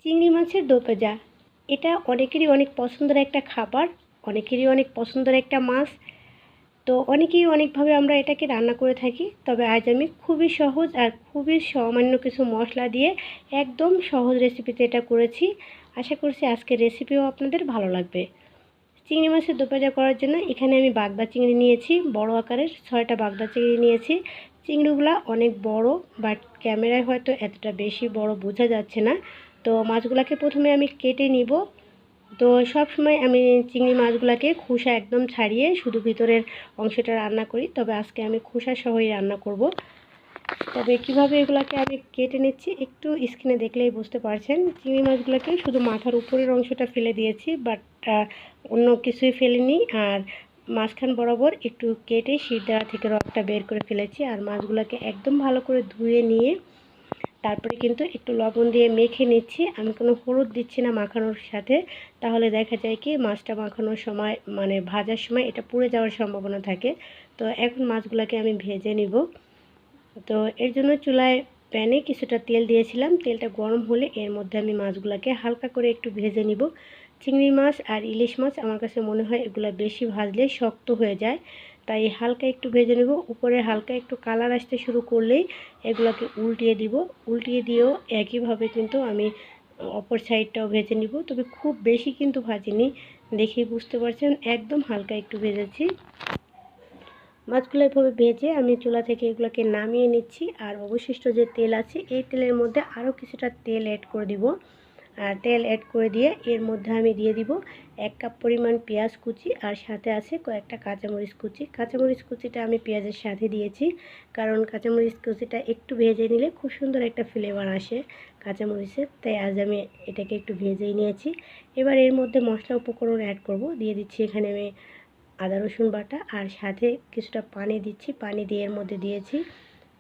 চিংড়ি মাছের দো পেঁজা, এটা অনেকেরই অনেক পছন্দের একটা খাবার, অনেকেরই অনেক পছন্দের একটা মাছ। তো অনেকেই অনেকভাবে আমরা এটাকে রান্না করে থাকি, তবে আজ আমি খুবই সহজ আর খুবই সামান্য কিছু মশলা দিয়ে একদম সহজ রেসিপিতে এটা করেছি। আশা করছি আজকের রেসিপিও আপনাদের ভালো লাগবে। চিংড়ি মাছের দো পেঁজা করার জন্য এখানে আমি বাগদা চিংড়ি নিয়েছি, বড় আকারের 6টা বাগদা চিংড়ি নিয়েছি। চিংড়িগুলো অনেক বড়, বাট ক্যামেরায় হয়তো এতটা বেশি বড় বোঝা যাচ্ছে না। তো মাছগুলোকে প্রথমে আমি কেটে নিব। তো সব সময় আমি চিংড়ি মাছগুলোকে খোসা একদম ছাড়িয়ে শুধু ভিতরের অংশটা রান্না করি, তবে আজকে আমি খোসা সহই রান্না করব। তবে কিভাবে এগুলোকে আমি কেটে নিচ্ছি একটু স্ক্রিনে দেখলেই বুঝতে পারছেন। চিংড়ি মাছগুলোকে শুধু মাথার উপরের অংশটা ফেলে দিয়েছি, বাট অন্য কিছুই ফেলিনি। আর মাঝখান বরাবর একটু কেটে শিরদাঁড়া থেকে রগটা বের করে ফেলেছি। আর মাছগুলোকে একদম ভালো করে ধুয়ে নিয়ে তারপরে কিন্তু একটু লবণ দিয়ে মেখে নিচ্ছি। আমি কোনো হলুদ দিচ্ছি না মাখানোর সাথে, তাহলে দেখা যায় কি মাছটা মাখানোর সময় মানে ভাজার সময় এটা পুড়ে যাওয়ার সম্ভাবনা থাকে। তো এখন মাছগুলোকে আমি ভেজে নিব। তো এর জন্য চুলায় প্যানে কিছুটা তেল দিয়েছিলাম। তেলটা গরম হলে এর মধ্যে আমি মাছগুলোকে হালকা করে একটু ভেজে নিব। চিংড়ি মাছ আর ইলিশ মাছ আমার কাছে মনে হয় এগুলো বেশি ভাজলে শক্ত হয়ে যায়, তাই হালকা একটু ভেজে নেব। উপরে হালকা একটু কালার আসতে শুরু করলেই এগুলোকে উল্টিয়ে দিব। উল্টিয়ে দিয়েও একইভাবে কিন্তু আমি অপর সাইডটাও ভেজে নিব, তবে খুব বেশি কিন্তু ভাজিনি, দেখেই বুঝতে পারছেন একদম হালকা একটু ভেজেছি। মাছগুলো এভাবে ভেজে আমি চুলা থেকে এগুলোকে নামিয়ে নিচ্ছি। আর অবশিষ্ট যে তেল আছে এই তেলের মধ্যে আরও কিছুটা তেল অ্যাড করে দিব। আর তেল অ্যাড করে দিয়ে এর মধ্যে আমি দিয়ে দিব 1 কাপ পরিমাণ পেঁয়াজ কুচি, আর সাথে আছে কয়েকটা কাঁচামরিচ কুচি। কাঁচামরিচ কুচিটা আমি পেঁয়াজের সাথে দিয়েছি, কারণ কাঁচামরিচ কুচিটা একটু ভেজে নিলে খুব সুন্দর একটা ফ্লেভার আসে কাঁচামরিচের, তাই আজ আমি এটাকে একটু ভেজেই নিয়েছি। এবার এর মধ্যে মশলা উপকরণ অ্যাড করব। দিয়ে দিচ্ছি এখানে আমি আদা রসুন বাটা, আর সাথে কিছুটা পানি দিচ্ছি। পানি দিয়ে এর মধ্যে দিয়েছি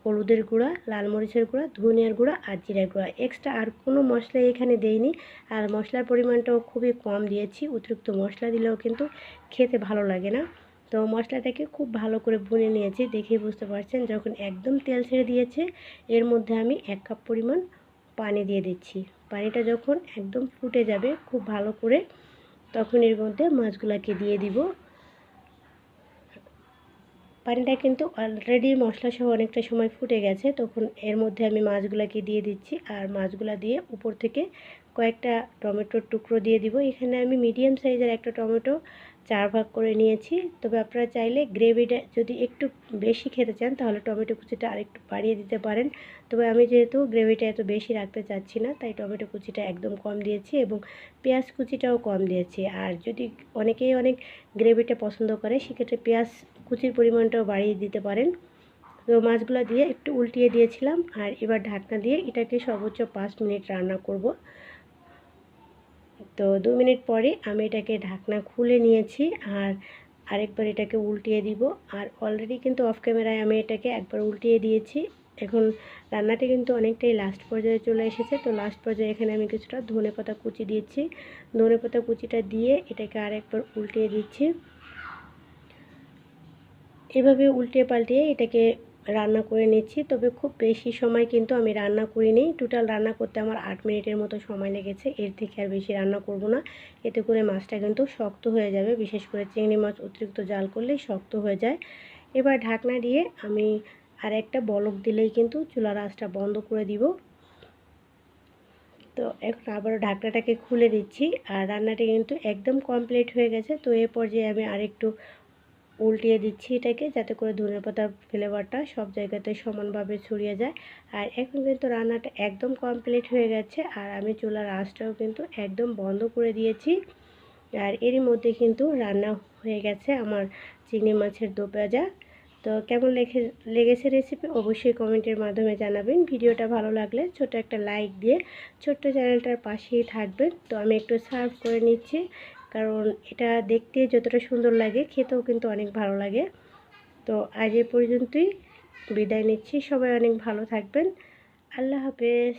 হলুদের গুঁড়া, লাল মরিচের গুঁড়া, ধনিয়ার গুঁড়া আর জিরার গুঁড়া। এক্সট্রা আর কোনো মশলা এখানে দেইনি। আর মশলার পরিমাণটাও খুবই কম দিয়েছি, অতিরিক্ত মশলা দিলেও কিন্তু খেতে ভালো লাগে না। তো মশলাটাকে খুব ভালো করে ভুনে নিয়েছি, দেখেই বুঝতে পারছেন। যখন একদম তেল ছেড়ে দিয়েছে এর মধ্যে আমি 1 কাপ পরিমাণ পানি দিয়ে দিচ্ছি। পানিটা যখন একদম ফুটে যাবে খুব ভালো করে, তখন এর মধ্যে মাছগুলোকে দিয়ে দিব। পানিটা কিন্তু অলরেডি মশলা সহ অনেকটা সময় ফুটে গেছে, তখন এর মধ্যে আমি মাছগুলোকে দিয়ে দিচ্ছি। আর মাছগুলো দিয়ে উপর থেকে কয়েকটা টমেটোর টুকরো দিয়ে দিব। এখানে আমি মিডিয়াম সাইজের একটা টমেটো 4 ভাগ করে নিয়েছি। তবে আপনারা চাইলে গ্রেভিটা যদি একটু বেশি খেতে চান তাহলে টমেটো কুচিটা আরেকটু বাড়িয়ে দিতে পারেন। তবে আমি যেহেতু গ্রেভিটা এত বেশি রাখতে চাচ্ছি না, তাই টমেটো কুচিটা একদম কম দিয়েছি এবং পেঁয়াজ কুচিটাও কম দিয়েছি। আর যদি অনেকেই অনেক গ্রেভিটা পছন্দ করে সেক্ষেত্রে পেঁয়াজ কুচির পরিমাণটাও বাড়িয়ে দিতে পারেন। তো মাছগুলো দিয়ে একটু উল্টিয়ে দিয়েছিলাম, আর এবার ঢাকনা দিয়ে এটাকে সর্বোচ্চ 5 মিনিট রান্না করব। তো 2 মিনিট পরে আমি এটাকে ঢাকনা খুলে নিয়েছি, আর আরেকবার এটাকে উল্টিয়ে দিব। আর অলরেডি কিন্তু অফ ক্যামেরায় আমি এটাকে একবার উল্টিয়ে দিয়েছি। এখন রান্নাটা কিন্তু অনেকটাই লাস্ট পর্যায়ে চলে এসেছে। তো লাস্ট পর্যায়ে এখানে আমি কিছুটা ধনেপাতা কুচি দিয়েছি। ধনেপাতা কুচিটা দিয়ে এটাকে আরেকবার উল্টিয়ে দিচ্ছি। এভাবে উল্টে পাল্টিয়ে এটাকে রান্না করে নিচ্ছি। তবে খুব বেশি সময় কিন্তু আমি রান্না করিনি। টোটাল রান্না করতে আমার 8 মিনিটের মতো সময় লেগেছে, এর থেকে আর বেশি রান্না করব না। এতে করে মাছটা কিন্তু শক্ত হয়ে যাবে, বিশেষ করে চিংড়ি মাছ অতিরিক্ত জাল করলেই শক্ত হয়ে যায়। এবার ঢাকনা দিয়ে আমি আর একটা বলক দিলেই কিন্তু চুলার আঁচটা বন্ধ করে দিব। তো এখন আবারও ঢাকনাটাকে খুলে দিচ্ছি, আর রান্নাটা কিন্তু একদম কমপ্লিট হয়ে গেছে। তো এ পর্যায়ে আমি আরেকটু উল্টিয়ে দিচ্ছি এটাকে, যাতে করে ধনেপাতার ফ্লেভারটা সব জায়গাতে সমানভাবে ছড়িয়ে যায়। আর এখন কিন্তু রান্নাটা একদম কমপ্লিট হয়ে গেছে, আর আমি চুলার আঁচটাও কিন্তু একদম বন্ধ করে দিয়েছি। আর এরই মধ্যে কিন্তু রান্না হয়ে গেছে আমার চিংড়ি মাছের দো পেঁজা। তো কেমন লেগেছে রেসিপি অবশ্যই কমেন্টের মাধ্যমে জানাবেন। ভিডিওটা ভালো লাগলে ছোট একটা লাইক দিয়ে ছোট্ট চ্যানেলটার পাশেই থাকবেন। তো আমি একটু সার্ভ করে নিচ্ছি, কারণ এটা দেখতে যতটা সুন্দর লাগে খেতেও কিন্তু অনেক ভালো লাগে। তো আজ এ পর্যন্তই বিদায় নিচ্ছি, সবাই অনেক ভালো থাকবেন। আল্লাহ হাফেজ।